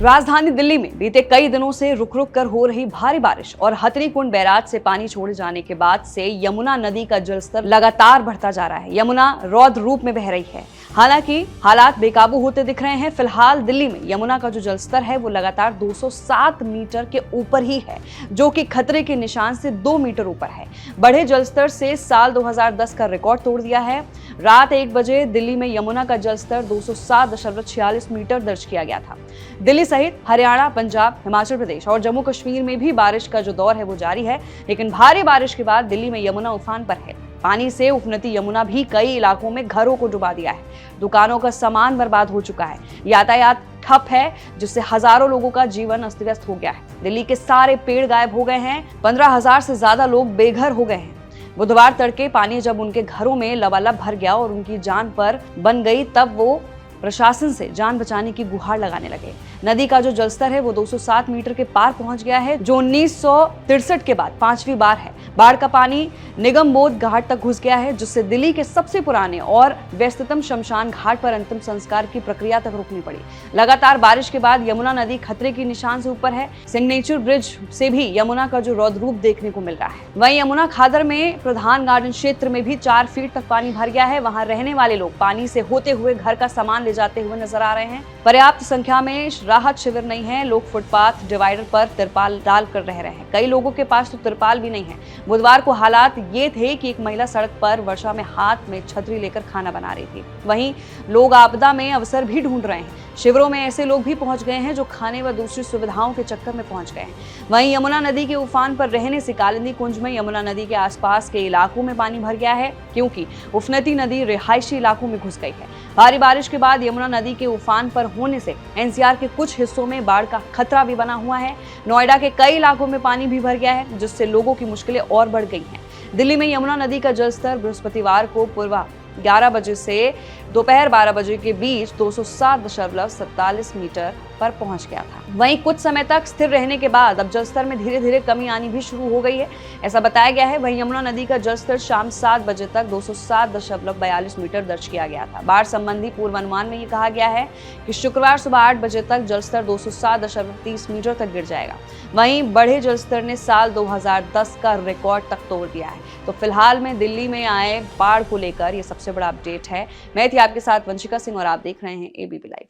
राजधानी दिल्ली में बीते कई दिनों से रुक रुक कर हो रही भारी बारिश और हथनीकुंड बैराज से पानी छोड़े जाने के बाद से यमुना नदी का जलस्तर लगातार बढ़ता जा रहा है। यमुना रौद्र रूप में बह रही है। हालांकि हालात बेकाबू होते दिख रहे हैं। फिलहाल दिल्ली में यमुना का जो जलस्तर है वो लगातार 207 मीटर के ऊपर ही है, जो कि खतरे के निशान से 2 मीटर ऊपर है। बढ़े जलस्तर से साल 2010 का रिकॉर्ड तोड़ दिया है। रात 1 बजे दिल्ली में यमुना का जलस्तर 207.46 मीटर दर्ज किया गया था। दिल्ली सहित हरियाणा, पंजाब, हिमाचल प्रदेश और जम्मू कश्मीर में भी बारिश का जो दौर है वो जारी है, लेकिन भारी बारिश के बाद दिल्ली में यमुना उफान पर है। पानी से उफनती यमुना भी कई इलाकों में घरों को डुबा दिया है। दुकानों का सामान बर्बाद हो चुका है। यातायात ठप है, जिससे हजारों लोगों का जीवन अस्त व्यस्त हो गया है। दिल्ली के सारे पेड़ गायब हो गए हैं। 15,000 से ज्यादा लोग बेघर हो गए हैं। बुधवार तड़के पानी जब उनके घरों में लबालब भर गया और उनकी जान पर बन गई, तब वो प्रशासन से जान बचाने की गुहार लगाने लगे। नदी का जो जलस्तर है वो 207 मीटर के पार पहुंच गया है, जो 1963 के बाद 5वीं बार है। बाढ़ का पानी निगमबोध घाट तक घुस गया है, जिससे दिल्ली के सबसे पुराने और व्यस्ततम शमशान घाट पर अंतिम संस्कार की प्रक्रिया तक रोकनी पड़ी। लगातार बारिश के बाद यमुना नदी खतरे के निशान से ऊपर है। सिग्नेचर ब्रिज से भी यमुना का जो रौद्र रूप देखने को मिल रहा है। वहीं यमुना खादर में प्रधान गार्डन क्षेत्र में भी 4 फीट तक पानी भर गया है। वहां रहने वाले लोग पानी से होते हुए घर का सामान ले जाते हुए नजर आ रहे हैं। पर्याप्त संख्या में राहत शिविर नहीं है। लोग फुटपाथ, डिवाइडर पर तिरपाल डाल कर रह रहे हैं। कई लोगों के पास तो तिरपाल भी नहीं है। बुधवार को हालात ये थे कि एक महिला सड़क पर वर्षा में हाथ में छतरी लेकर खाना बना रही थी। वहीं लोग आपदा में अवसर भी ढूंढ रहे हैं। शिविरों में ऐसे लोग भी पहुंच गए हैं जो खाने व दूसरी सुविधाओं के चक्कर में पहुंच गए हैं। वहीं यमुना नदी के उफान पर रहने से कालिंदी कुंज में यमुना नदी के आसपास के इलाकों में पानी भर गया है, क्योंकि उफनती नदी रिहायशी इलाकों में घुस गई है। भारी बारिश के बाद यमुना नदी के उफान पर होने से एनसीआर के कुछ हिस्सों में बाढ़ का खतरा भी बना हुआ है। नोएडा के कई इलाकों में पानी भी भर गया है, जिससे लोगों की मुश्किलें और बढ़ गई हैं। दिल्ली में यमुना नदी का जलस्तर बृहस्पतिवार को पूर्वा 11 बजे से दोपहर 12 बजे के बीच 207.47 मीटर पर पहुंच गया था। वहीं कुछ समय तक स्थिर रहने के बाद अब जलस्तर में धीरे धीरे कमी आनी भी शुरू हो गई है, ऐसा बताया गया है। वहीं यमुना नदी का जलस्तर शाम 7 बजे तक 207.42 मीटर दर्ज किया गया था। बाढ़ संबंधी पूर्वानुमान में ये कहा गया है कि शुक्रवार सुबह 8 बजे तक जलस्तर 207.30 मीटर तक गिर जाएगा। वहीं बढ़े जलस्तर ने साल 2010 का रिकॉर्ड तक तोड़ दिया है। तो फिलहाल में दिल्ली में आए बाढ़ को लेकर ये सबसे बड़ा अपडेट है। मैं थी आपके साथ वंशिका सिंह और आप देख रहे हैं एबीपी लाइव।